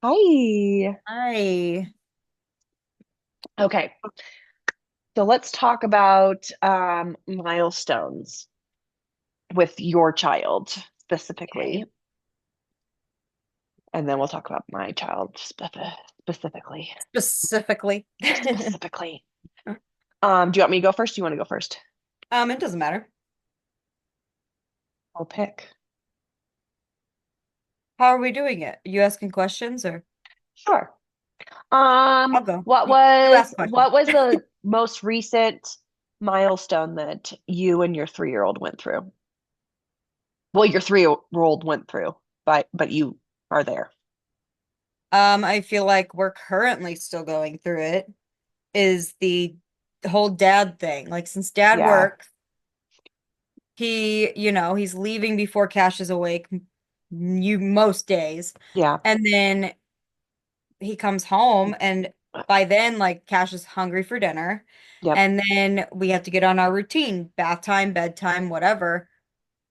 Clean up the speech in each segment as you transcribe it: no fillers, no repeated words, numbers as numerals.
Hi. Hi. Okay, so let's talk about milestones with your child specifically, Okay. and then we'll talk about my child specifically. Specifically. Specifically. Do you want me to go first? Do you want to go first? It doesn't matter. I'll pick. How are we doing it? You asking questions or Sure. I'll go. What You was ask questions. what was the most recent milestone that you and your 3-year-old went through? Well, your 3-year-old went through, but you are there. I feel like we're currently still going through it, is the whole dad thing. Like since dad Yeah, works, he's leaving before Cash is awake you most days. yeah, And then he comes home and by then like Cash is hungry for dinner. yep. And then we have to get on our routine, bath time, bedtime, whatever.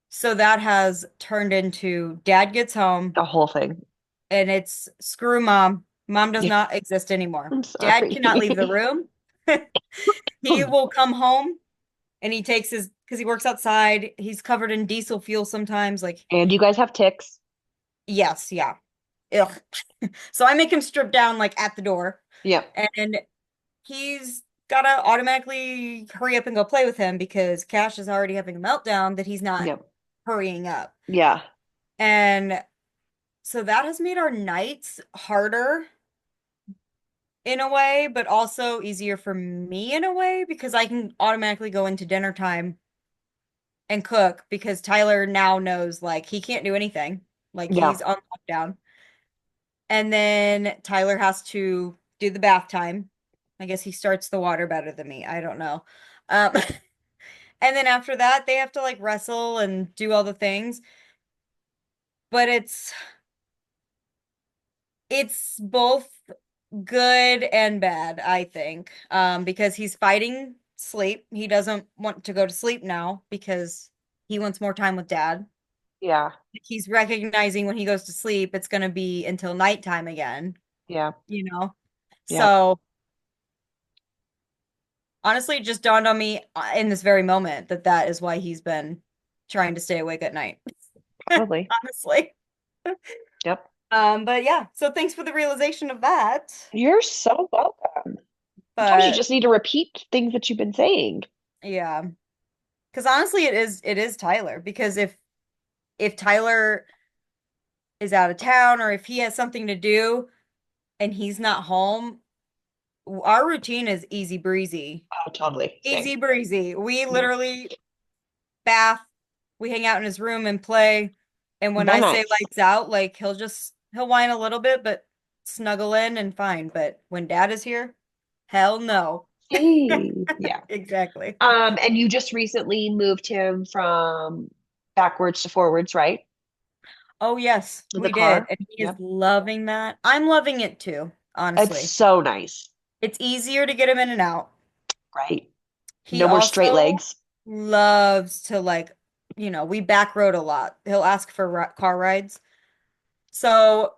So that has turned into dad gets home The whole thing. and it's screw mom. Mom does Yeah, not exist anymore. I'm Dad sorry. cannot leave the room. He will come home and he takes his, because he works outside, he's covered in diesel fuel sometimes. Like, And you guys have ticks. yes, yeah. Ugh. So I make him strip down like at the door. Yep, And he's gotta automatically hurry up and go play with him because Cash is already having a meltdown that he's not yep, hurrying up. yeah, And so that has made our nights harder in a way, but also easier for me in a way because I can automatically go into dinner time and cook because Tyler now knows like he can't do anything. Like yeah. he's on lockdown. And then Tyler has to do the bath time. I guess he starts the water better than me. I don't know. Um, and then after that, they have to like wrestle and do all the things. But it's both good and bad, I think. Because he's fighting sleep. He doesn't want to go to sleep now because he wants more time with dad. Yeah, He's recognizing when he goes to sleep, it's going to be until nighttime again, yeah, you know? yeah, So honestly, it just dawned on me in this very moment that that is why he's been trying to stay awake at night. probably. Honestly. Yep. But yeah, so thanks for the realization of that. You're so welcome. Sometimes you But just need to repeat things that you've been saying. yeah, because honestly, it is Tyler. Because if Tyler is out of town or if he has something to do and he's not home, our routine is easy breezy. Oh, totally. Same. Easy breezy. We Yeah. literally bath, we hang out in his room and play. And when They're I say nice. lights out, like he'll whine a little bit, but snuggle in and fine. But when dad is here, hell no. Hey. Yeah. Exactly. And you just recently moved him from backwards to forwards, right? Oh yes, The we did. car. And he is Yep. loving that. I'm loving it too, It's honestly. so nice, It's easier to get him in and out. right? He No more straight also legs. loves to like, we back road a lot. He'll ask for car rides. So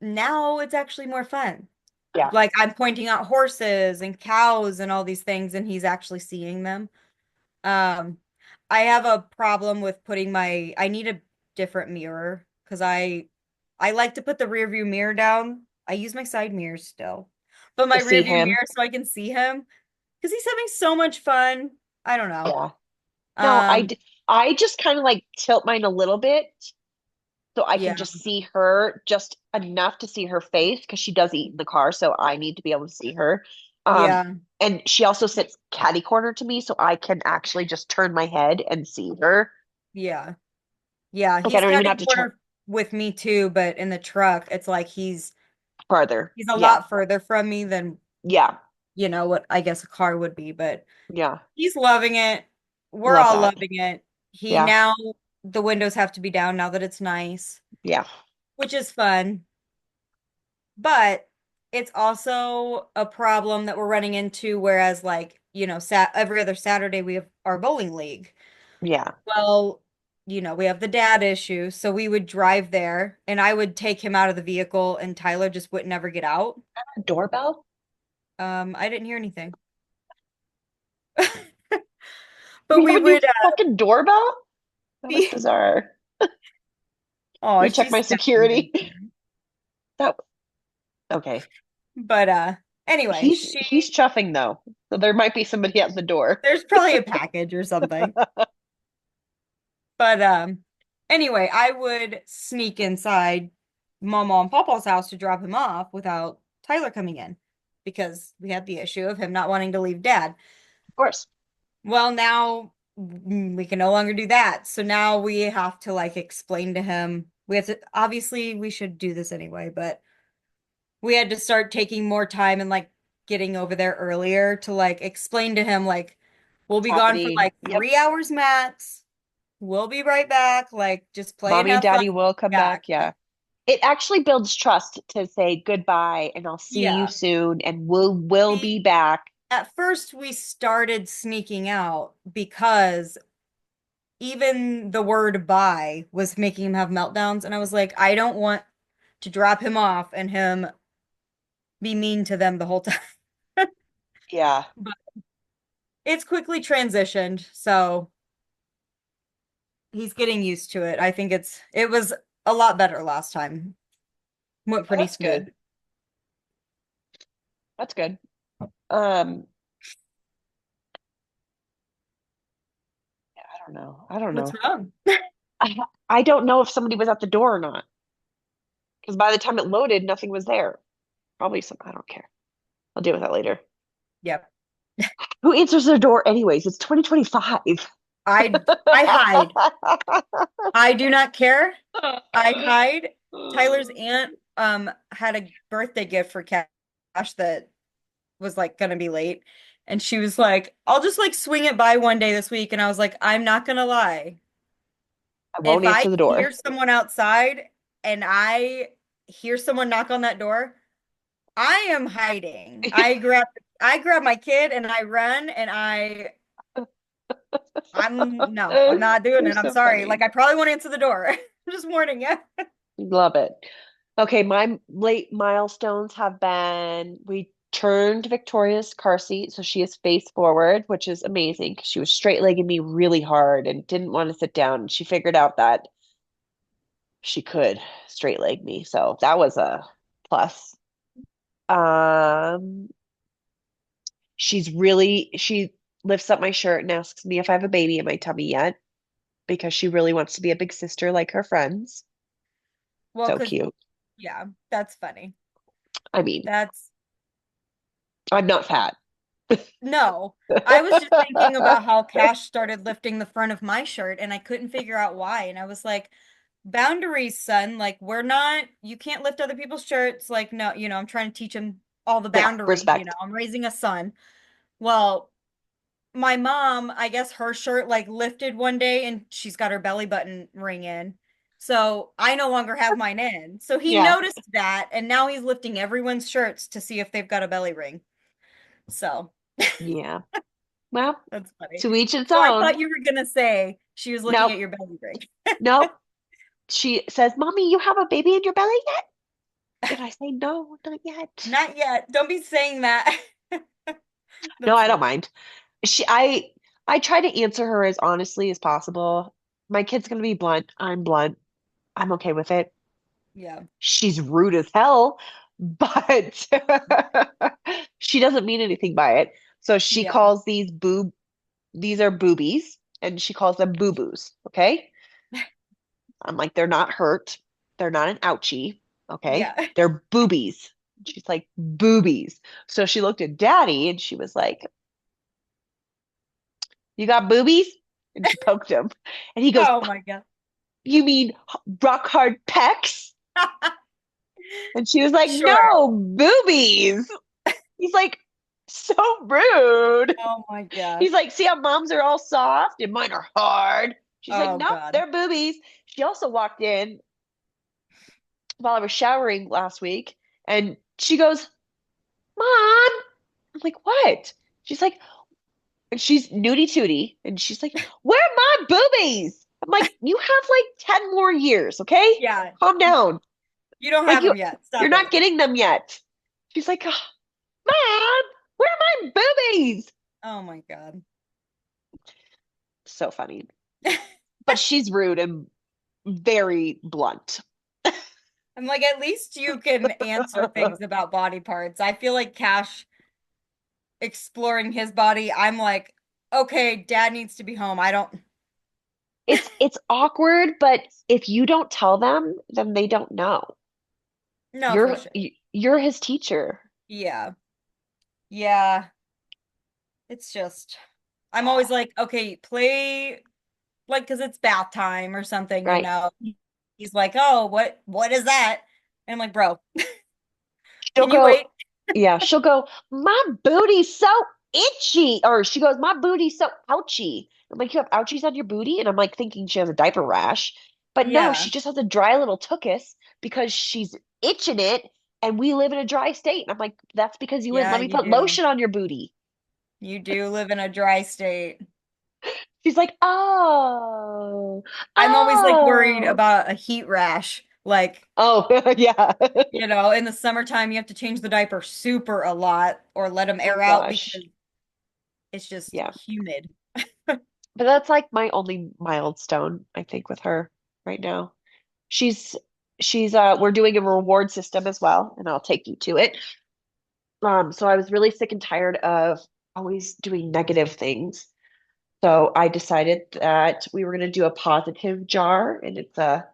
now it's actually more fun. Yeah. Like I'm pointing out horses and cows and all these things, and he's actually seeing them. Um, I have a problem with I need a different mirror because I like to put the rear view mirror down. I use my side mirrors still, but my To rear see view him. mirror so I can see him because he's having so much fun. I don't know. Yeah. No, Um, I just kind of like tilt mine a little bit so I can yeah, just see her just enough to see her face because she does eat in the car, so I need to be able to see her. Um, yeah, and she also sits catty corner to me, so I can actually just turn my head and see her. yeah, yeah. Like I He's don't even catty have to turn corner with me too, but in the truck, it's like farther. he's a Yeah. lot further from me than Yeah. what I guess a car would be, but Yeah. he's loving it. We're Love all that. loving it. He Yeah. now the windows have to be down now that it's nice, Yeah. which is fun. But it's also a problem that we're running into, whereas like, every other Saturday we have our bowling league. Yeah. Well, we have the dad issue. So we would drive there and I would take him out of the vehicle and Tyler just would never get out. Doorbell? I didn't hear anything. But We we have a new would fucking doorbell? That was be, bizarre. Let oh, me check she's my definitely security. been. That okay. But anyway, He's chuffing though. So there might be somebody at the door. there's probably a package or something. But anyway, I would sneak inside Mama and Papa's house to drop him off without Tyler coming in because we had the issue of him not wanting to leave dad. Of course. Well, now we can no longer do that. So now we have to like explain to him. We have to, obviously, we should do this anyway, but we had to start taking more time and like getting over there earlier to like explain to him, like, we'll What's be gone for happening? like Yep. 3 hours max. We'll be right back. Like, just play and Mommy and have fun. daddy will come Back. back. Yeah. It actually builds trust to say goodbye and I'll see you Yeah. soon and we'll be We, back. at first, we started sneaking out because even the word bye was making him have meltdowns. And I was like, I don't want to drop him off and him be mean to them the whole time. Yeah. But it's quickly transitioned. So he's getting used to it. I think it was a lot better last time. Went Oh, pretty that's smooth. good. That's good. Um, yeah, I don't know. I don't What's know. wrong? I I don't know if somebody was at the door or not. Because by the time it loaded, nothing was there. Probably some, I don't care. I'll deal with that later. Yep. Who answers their door anyways? It's 2025. I hide. I do not care. I hide. Tyler's aunt had a birthday gift for Cash that was like gonna be late. And she was like, I'll just like swing it by one day this week. And I was like, I'm not gonna lie. I won't If I answer the door. hear someone outside and I hear someone knock on that door, I am hiding. I grab my kid and I run and I'm no, I'm not doing You're it. I'm so sorry. Like funny. I probably won't answer the door. I'm just warning you. Love it. Okay, my late milestones have been we turned Victoria's car seat so she is face forward, which is amazing because she was straight-legging me really hard and didn't want to sit down. She figured out that she could straight leg me, so that was a plus. Um, she lifts up my shirt and asks me if I have a baby in my tummy yet because she really wants to be a big sister like her friends. Well, So because cute. yeah, that's funny. I mean, That's I'm not fat. no. I was just thinking about how Cash started lifting the front of my shirt and I couldn't figure out why. And I was like, boundaries, son. Like, you can't lift other people's shirts. Like, no, I'm trying to teach him all the Yeah, boundaries, respect. I'm raising a son. Well, my mom, I guess her shirt like lifted one day and she's got her belly button ring in. So I no longer have mine in. So he Yeah. noticed that and now he's lifting everyone's shirts to see if they've got a belly ring. So Yeah. Well, that's funny. to each its Oh, I own. thought you were gonna say she was looking Nope. at your belly ring. Nope. She says, Mommy, you have a baby in your belly yet? And I say, No, not yet. Not yet. Don't be saying that. No, That's I don't funny. mind. I try to answer her as honestly as possible. My kid's gonna be blunt. I'm blunt. I'm okay with it. Yeah. She's rude as hell, but she doesn't mean anything by it. So she Yeah. calls these are boobies, and she calls them boo-boos. Okay. I'm like, they're not hurt. They're not an ouchie. Okay. Yeah. They're boobies. She's like, boobies. So she looked at daddy and she was like, You got boobies? And she poked him. And he goes, Oh my God. You mean rock hard pecs? And she was like, Sure. No, boobies. He's like, So rude. Oh my He's gosh. like, See how moms are all soft and mine are hard? She's like, Oh Nope, God. they're boobies. She also walked in while I was showering last week and she goes, Mom. I'm like, What? She's like, and she's nudie tootie. And she's like, Where are my boobies? I'm like, you have like 10 more years, okay? Yeah, Calm down. you don't Like have them yet. you're Stop not it. getting them yet. She's like, "Oh, Mom, where are my boobies?" Oh my God. So funny. But she's rude and very blunt. I'm like, at least you can answer things about body parts. I feel like Cash exploring his body, I'm like, okay, dad needs to be home. I don't, It's awkward, but if you don't tell them, then they don't know. no, for sure. You're his teacher. Yeah. Yeah. It's just, I'm always like, okay, play like, because it's bath time or something, you Right. know. He's like, oh, what is that? And I'm like, bro, She'll can you wait? go, yeah, she'll go, my booty's so itchy. Or she goes, my booty's so ouchy. I'm like, you have ouchies on your booty? And I'm like thinking she has a diaper rash. But no, she Yeah. just has a dry little tuchus because she's itching it. And we live in a dry state. And I'm like, that's because you wouldn't Yeah, let me you put do. lotion on your booty. You do live in a dry state. She's like, oh, I'm always like worried oh, about a heat rash. Like, oh, yeah. you know, in the summertime, you have to change the diaper super a lot or let them Oh air out gosh. because it's just Yeah. humid. But that's like my only milestone, I think, with her right now. She's we're doing a reward system as well, and I'll take you to it. So I was really sick and tired of always doing negative things. So I decided that we were going to do a positive jar, and it's a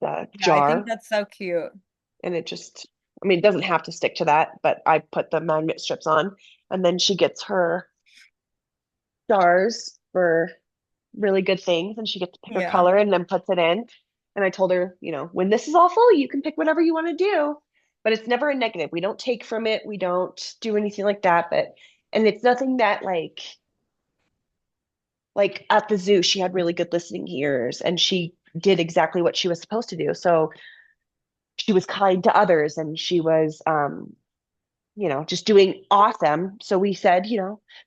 Yeah, I think jar, that's so cute. and it just, I mean, it doesn't have to stick to that, but I put the magnet strips on, and then she gets her stars for really good things, and she gets to pick her Yeah. color and then puts it in. And I told her, when this is all full, you can pick whatever you want to do, but it's never a negative. We don't take from it. We don't do anything like that. And it's nothing that like at the zoo, she had really good listening ears and she did exactly what she was supposed to do. So she was kind to others and she was, just doing awesome. So we said,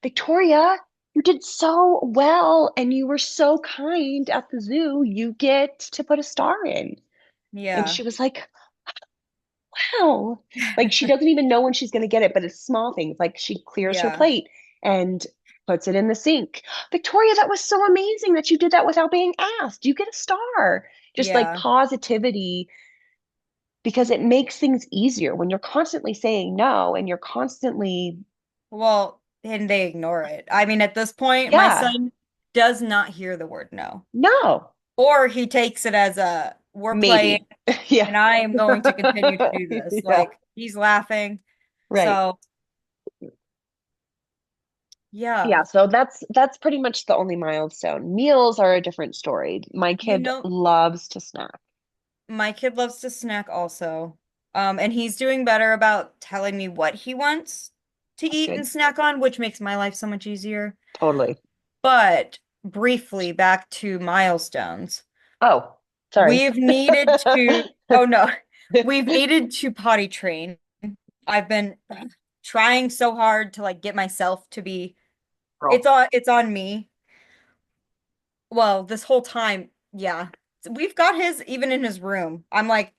Victoria, you did so well and you were so kind at the zoo. You get to put a star in. And Yeah. she was like, wow. Like she doesn't even know when she's going to get it, but it's small things. Like she clears her Yeah. plate and puts it in the sink. Victoria, that was so amazing that you did that without being asked. You get a star. Just like Yeah. positivity because it makes things easier when you're constantly saying no and you're constantly, Well, and they ignore it. I mean, at this point, my yeah, son does not hear the word no. no, Or he takes it as a we're playing maybe. Yeah. and I am going to continue to do this. Yeah, Like he's laughing. right. So, yeah. Yeah, so that's pretty much the only milestone. Meals are a different story. My You kid know, loves to snack. my kid loves to snack also. And he's doing better about telling me what he wants to That's eat good. and snack on, which makes my life so much easier. Totally. But briefly back to milestones. Oh, sorry. We've needed to, oh no, we've needed to potty train. I've been trying so hard to like get myself to be, Girl. it's on me. Well, this whole time, yeah. We've got his even in his room. I'm like,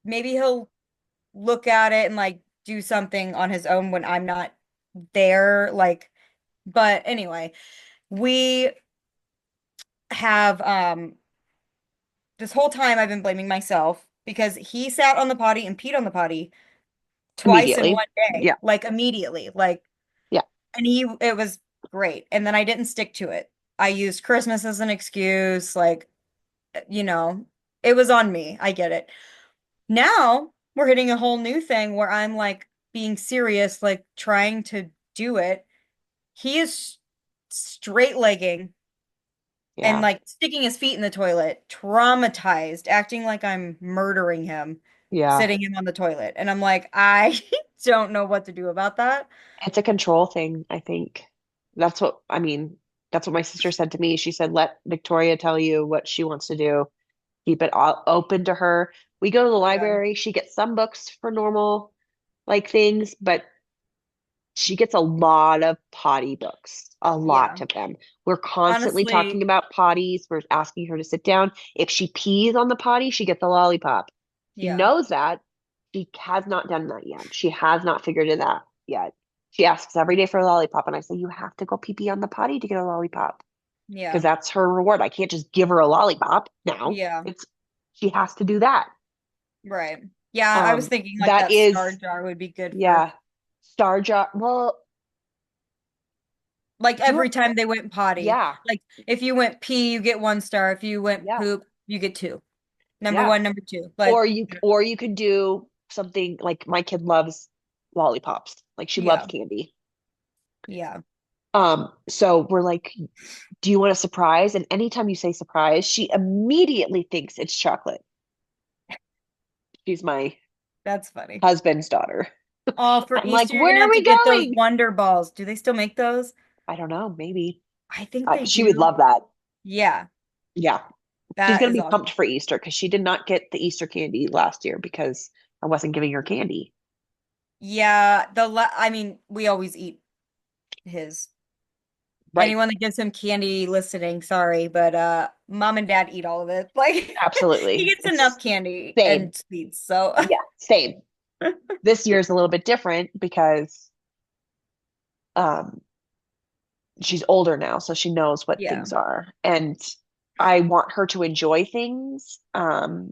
maybe he'll look at it and like do something on his own when I'm not there. Like, but anyway, we have this whole time I've been blaming myself because he sat on the potty and peed on the potty twice in Immediately. one day, Yeah. like immediately. Like, Yeah. and it was great. And then I didn't stick to it. I used Christmas as an excuse, like, you know, it was on me. I get it. Now we're hitting a whole new thing where I'm like being serious, like trying to do it. He is straight legging and Yeah. like sticking his feet in the toilet, traumatized, acting like I'm murdering him, Yeah. sitting him on the toilet. And I'm like, I don't know what to do about that. It's a control thing, I think. I mean, that's what my sister said to me. She said, let Victoria tell you what she wants to do. Keep it all open to her. We go to the Yeah. library. She gets some books for normal like things, but She gets a lot of potty books, a Yeah. lot of them. We're constantly talking Honestly, about potties. We're asking her to sit down. If she pees on the potty, she gets a lollipop. She yeah. knows that. She has not done that yet. She has not figured it out yet. She asks every day for a lollipop, and I say, you have to go pee pee on the potty to get a lollipop because Yeah. that's her reward. I can't just give her a lollipop now. Yeah. It's she has to do that. Right. Yeah, I was thinking like That that star is, jar would be good for yeah, Star Jar. Well, like do a, every time they went potty. yeah, Like if you went pee, you get 1 star. If you went yeah, poop, you get two. Number yeah. one, number two. Like, Or you could do something like my kid loves lollipops. Like she loves yeah. candy. Yeah. So we're like, do you want a surprise? And anytime you say surprise, she immediately thinks it's chocolate. She's my That's funny. husband's daughter. Oh, for I'm like, Easter, you're gonna where are have to we get those going? Wonder Balls. Do they still make those? I don't know, maybe. I think they She would do. love that. Yeah, Yeah. She's that gonna is be awesome. pumped for Easter because she did not get the Easter candy last year because I wasn't giving her candy. Yeah, I mean, we always eat his. Right. Anyone that gives him candy listening, sorry, but mom and dad eat all of it. Like he Absolutely. gets enough It's candy same. and sweets. So Yeah, same. This year is a little bit different because um she's older now, so she knows what yeah. things are. And I want her to enjoy things. But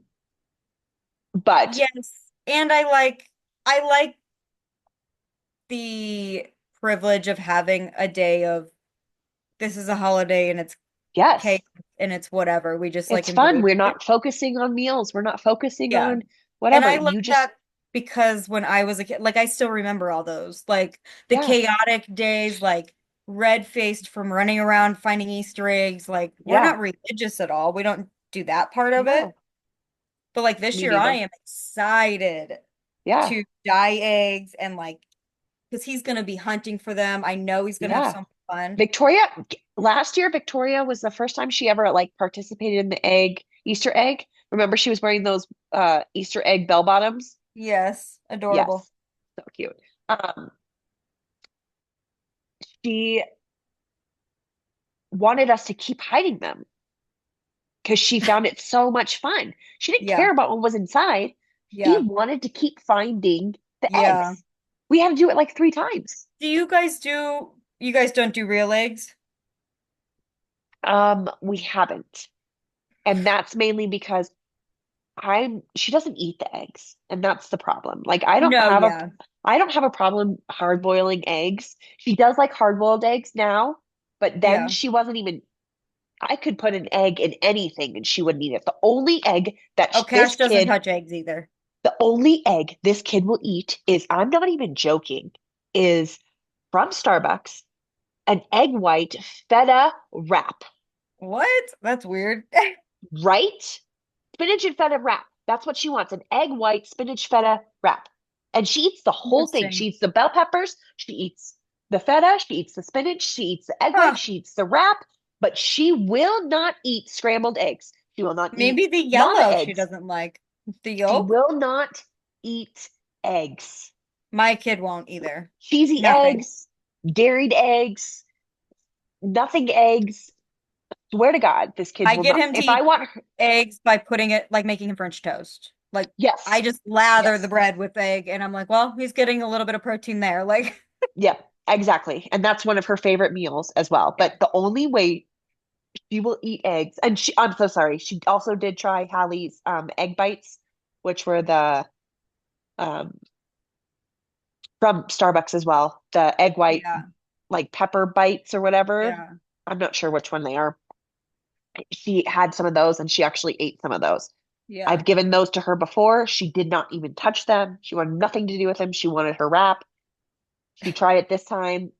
Yes. And I like the privilege of having a day of this is a holiday and it's yes, chaos and it's whatever. We just like it's fun. enjoy We're it. not focusing on meals. We're not focusing Yeah. on And whatever. I like You just, that because when I was a kid, like I still remember all those, like the yeah, chaotic days, like red-faced from running around finding Easter eggs. Like we're yeah, not religious at all. We don't do that part of it. no, But like this me year, I neither. am excited Yeah, to dye eggs and like because he's gonna be hunting for them. I know he's gonna have yeah. so much fun. Victoria, last year, Victoria was the first time she ever like participated in the Easter egg. Remember, she was wearing those Easter egg bell bottoms? Yes, adorable. Yes, so cute. Um, she wanted us to keep hiding them because she found it so much fun. She didn't Yeah, care about what was inside. She yeah, wanted to keep finding the yeah. eggs. We had to do it like 3 times. You guys don't do real eggs? We haven't. And that's mainly because she doesn't eat the eggs, and that's the problem. Like No, yeah, I don't have a problem hard boiling eggs. She does like hard boiled eggs now, but then yeah. she wasn't even I could put an egg in anything and she wouldn't eat it. The only egg that Oh, Cash doesn't touch eggs either. the only egg this kid will eat is, I'm not even joking, is from Starbucks, an egg white feta wrap, What? That's weird. right? Spinach and feta wrap. That's what she wants, an egg white spinach feta wrap. And she eats the whole thing. She Interesting. eats the bell peppers, she eats the feta, she eats the spinach, she eats the egg white, Huh. she eats the wrap, but she will not eat scrambled eggs. She will not eat Maybe the mama yellow she eggs. doesn't like. The She yolk? will not eat eggs. My kid won't either. Cheesy Nothing. eggs, dairied eggs, nothing eggs. Swear to God, this kid I will get not. him to If I eat want her, eggs by putting it like making him French toast. Like I yes, just lather the yes, bread with egg and I'm like, well, he's getting a little bit of protein there. Like, yeah, exactly. And that's one of her favorite meals as well. yeah. But the only way she will eat eggs, and I'm so sorry, she also did try Hallie's egg bites, which were the um from Starbucks as well, the egg white Yeah. like pepper bites or whatever. Yeah. I'm not sure which one they are. She had some of those and she actually ate some of those. Yeah. I've given those to her before. She did not even touch them. She wanted nothing to do with them. She wanted her wrap. She tried it this time.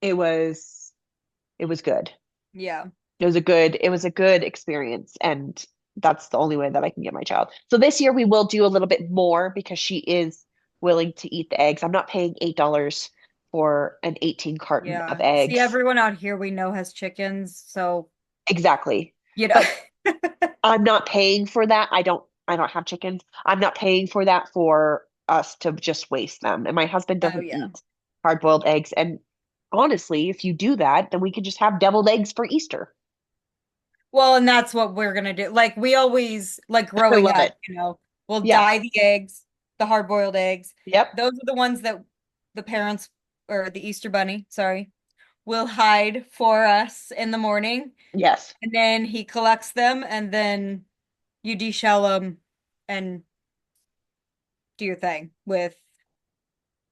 It was it was good. Yeah. It was a good experience, and that's the only way that I can get my child. So this year we will do a little bit more because she is willing to eat the eggs. I'm not paying $8 for an 18 carton of Yeah. See, eggs. everyone out here we know has chickens, so Exactly. you know. But I'm not paying for that. I don't have chickens. I'm not paying for that for us to just waste them. And my husband Oh doesn't yeah. eat. hard-boiled eggs. And honestly, if you do that, then we could just have deviled eggs for Easter. Well, and that's what we're gonna do. Like we always like I growing love up, it. we'll Yeah. dye the eggs, the hard-boiled eggs. Yep. Those are the ones that the parents or the Easter bunny, sorry, will hide for us in the morning. Yes. And then he collects them and then you deshell them and do your thing with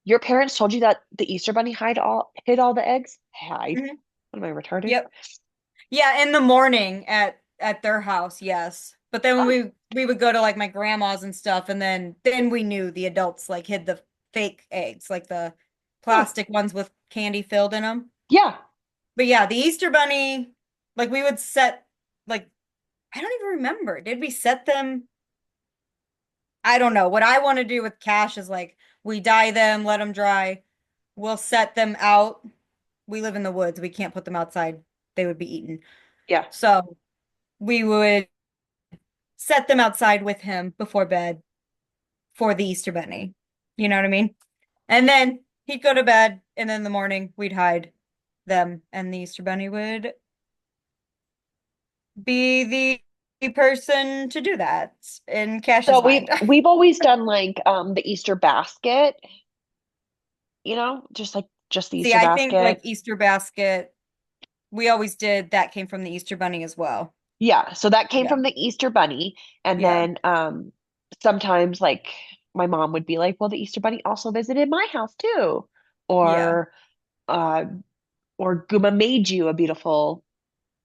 Your parents told you that the Easter Bunny hid all the eggs? Hide. Mhm. What am I retarded? Yep. Yeah, in the morning at their house, yes. But then when Oh, we would go to like my grandma's and stuff, and then we knew the adults like hid the fake eggs, like the oh, plastic ones with candy filled in them. yeah. But yeah, the Easter bunny, like we would set like I don't even remember. Did we set them? I don't know. What I want to do with cash is like we dye them, let them dry. We'll set them out. We live in the woods. We can't put them outside. They would be eaten. Yeah. So we would set them outside with him before bed for the Easter bunny. You know what I mean? And then he'd go to bed, and then in the morning we'd hide them, and the Easter bunny would be the person to do that in So Cash's mind. we've always done like the Easter basket, just the See, Easter I think like basket. Easter basket, we always did that came from the Easter bunny as well. Yeah, so that came Yeah. from the Easter Bunny. And Yeah. then sometimes like my mom would be like, "Well, the Easter Bunny also visited my house too." Yeah. Or uh or Guma made you a beautiful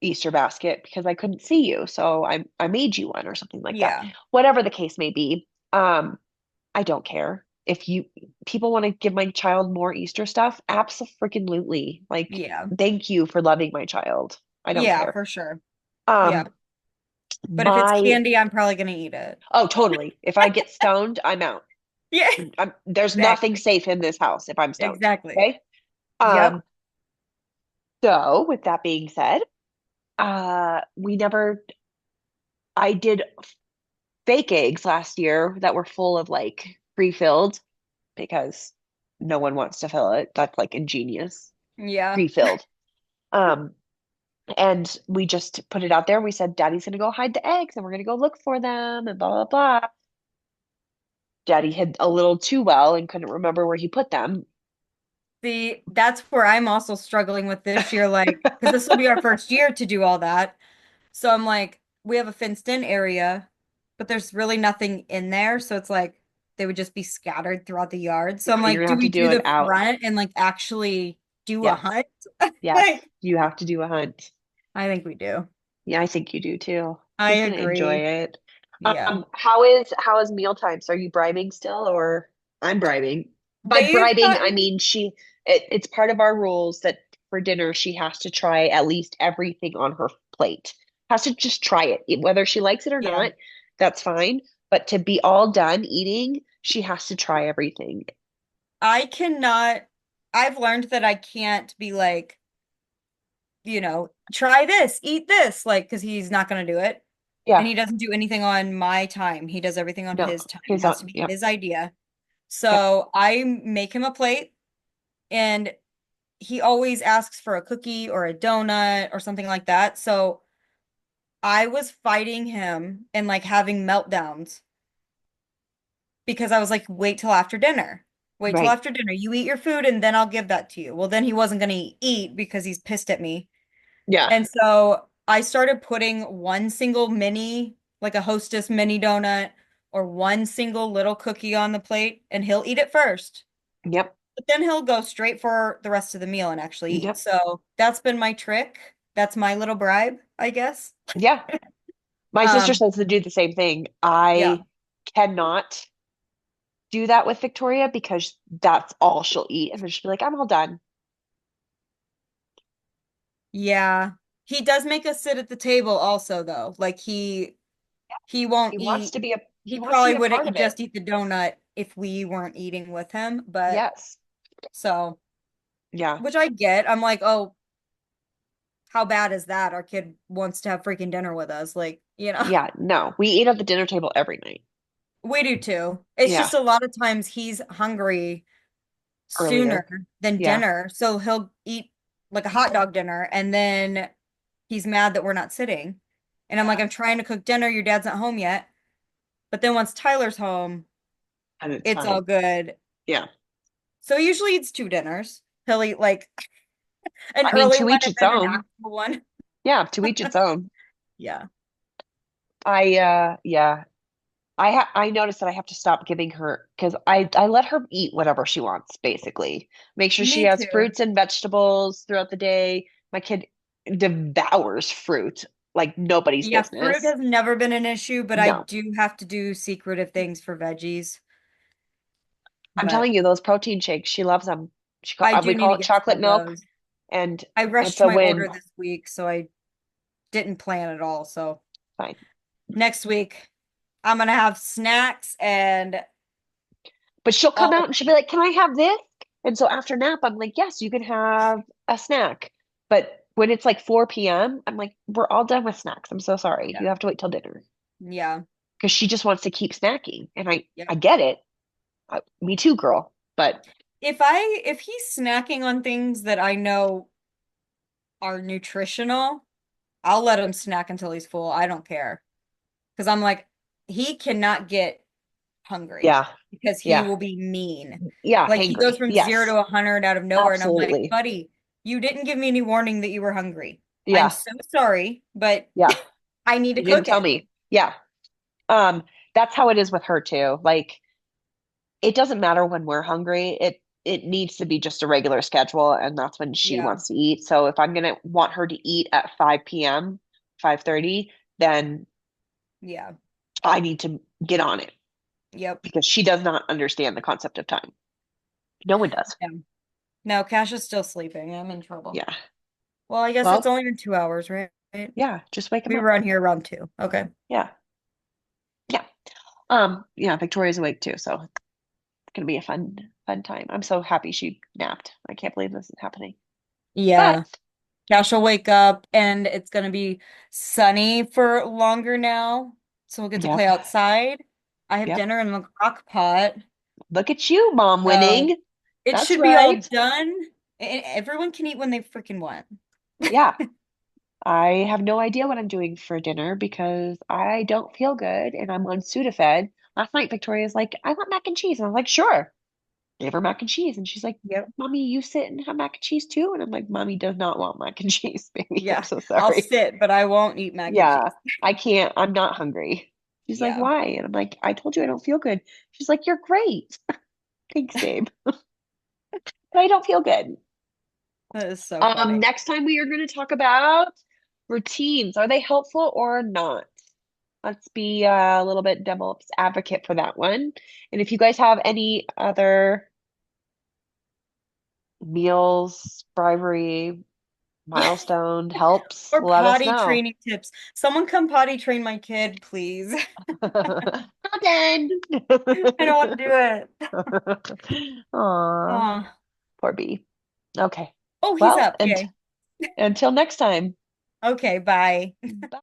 Easter basket because I couldn't see you, so I made you one or something like that. Yeah. Whatever the case may be, I don't care. If you people want to give my child more Easter stuff, absolutely. Like, Yeah. thank you for loving my child. I don't Yeah, care. for sure. Yeah. Um, But if it's my candy, I'm probably gonna eat it. oh, totally. If I get stoned, I'm out. Yeah. There's nothing Exactly. safe in this house if I'm stoned. Exactly. Okay. Yep. Um, so with that being said, we never I did fake eggs last year that were full of like pre-filled because no one wants to fill it. That's like ingenious. Yeah. Pre-filled. Um, and we just put it out there. We said, Daddy's gonna go hide the eggs and we're gonna go look for them and blah blah blah. Daddy hid a little too well and couldn't remember where he put them. See, that's where I'm also struggling with this year, like, because this will be our first year to do all that. So I'm like, we have a fenced in area, but there's really nothing in there. So it's like they would just be scattered throughout the yard. So I'm You're like, gonna do have to we do do it the out. front and like actually do a Yes. hunt? Yes. Like, You have to do a hunt. I think we do. Yeah, I think you do too. I He's gonna enjoy agree. it. Yeah. How is meal times? Are you bribing still or I'm bribing? By They've bribing, I gotten, mean it's part of our rules that for dinner she has to try at least everything on her plate. Has to just try it. Whether she likes it or yeah. not, that's fine. But to be all done eating, she has to try everything. I cannot, I've learned that I can't be like, try this, eat this, like, because he's not going to do it. And Yeah. he doesn't do anything on my time. He does everything on No. his time. It He's has to on. be Yep. his idea. Yep. So I make him a plate, and he always asks for a cookie or a donut or something like that. So I was fighting him and like having meltdowns because I was like, wait till after dinner. Wait till Right. after dinner. You eat your food and then I'll give that to you. Well, then he wasn't going to eat because he's pissed at me. Yeah. And so I started putting one single mini, like a Hostess mini donut or one single little cookie on the plate, and he'll eat it first. Yep. But then he'll go straight for the rest of the meal and actually eat. Yep. So that's been my trick. That's my little bribe, I guess. Yeah. My sister Um, says to do the same thing. yeah. I cannot do that with Victoria because that's all she'll eat. And then she'll be like, I'm all done. Yeah. He does make us sit at the table also though. Like he won't eat. He He wants to probably be a part wouldn't of it. just eat the donut if we weren't eating with him, but Yes. so Yeah. which I get. I'm like, "Oh, how bad is that? Our kid wants to have freaking dinner with us." Like, Yeah. No, we eat at the dinner table every night. we do too. It's Yeah. just a lot of times he's hungry sooner earlier. than Yeah. dinner. So he'll eat like a hot dog dinner and then he's mad that we're not sitting. And I'm like, I'm trying to cook dinner. Your dad's not home yet. But then once Tyler's home, And it's it's all fine. good. Yeah. So he usually eats two dinners. He'll eat like an I mean, early to one each and its then an own. after one. Yeah, to each its own. Yeah. Yeah. I noticed that I have to stop giving her because I let her eat whatever she wants, basically. Make sure she Me has too. fruits and vegetables throughout the day. My kid devours fruit like nobody's Yeah, fruit business. has never been an issue, but I No. do have to do secretive things for veggies. I'm But telling you, those protein shakes, she loves them. I do We need call to it get some chocolate of milk, those. and I it's rushed a my win. order this week, so I didn't plan at all. So Fine. next week, I'm gonna have snacks and But she'll come all out and she'll be like, "Can I have this?" And so after nap, I'm like, "Yes, you can have a snack." But when it's like 4 p.m., I'm like, "We're all done with snacks. I'm so sorry. yeah, You have to wait till dinner." yeah, Because she just wants to keep snacking. And I yep. get it. Me too, girl. But If he's snacking on things that I know are nutritional, I'll let him snack until he's full. I don't care. Because I'm like, he cannot get hungry yeah, because he yeah, will be mean. yeah, Like he goes hangry. from 0 to Yes, 100 out of nowhere, and I'm like, absolutely. buddy, you didn't give me any warning that you were hungry. I'm Yeah, so sorry, but yeah. I need to You didn't cook tell it. me. Yeah. That's how it is with her too. Like it doesn't matter when we're hungry. It needs to be just a regular schedule, and that's when she Yeah, wants to eat. So if I'm gonna want her to eat at 5 p.m., 5:30, then yeah, I need to get on it yep, because she does not understand the concept of time. No one does. yeah. No, Cash is still sleeping. I'm in trouble. Yeah. Well, I guess it's Well, only been 2 hours, right? yeah, just wake him We up. were on here around 2. Okay. Yeah. Yeah. Yeah, Victoria's awake too, so it's gonna be a fun time. I'm so happy she napped. I can't believe this is happening. But Yeah. Cash will wake up and it's gonna be sunny for longer now. So we'll get to yep, play outside. I have yep. dinner in the crock pot. Look at you, mom So winning. it That's should be all right. done. And everyone can eat when they freaking want. Yeah. I have no idea what I'm doing for dinner because I don't feel good and I'm on Sudafed. Last night, Victoria's like, I want mac and cheese. And I'm like, sure. Gave her mac and cheese. And she's like, Yep. Mommy, you sit and have mac and cheese too? And I'm like, Mommy does not want mac and cheese, baby. I'm Yeah. so I'll sorry. sit, but I won't eat mac and Yeah, cheese. I can't. I'm not hungry. She's like, Yeah. why? And I'm like, I told you I don't feel good. She's like, you're great. Thanks, babe. But I don't feel good. That is so funny. Next time we are going to talk about routines. Are they helpful or not? Let's be a little bit devil's advocate for that one. And if you guys have any other meals, bribery, Yeah. milestone helps, Or let us potty know. training tips. Someone come potty train my kid, please. Not done. I don't want to do it. Aw, Oh. poor bee. Okay. Oh, he's Well, up. and Yay. until next time. Okay, bye. Bye.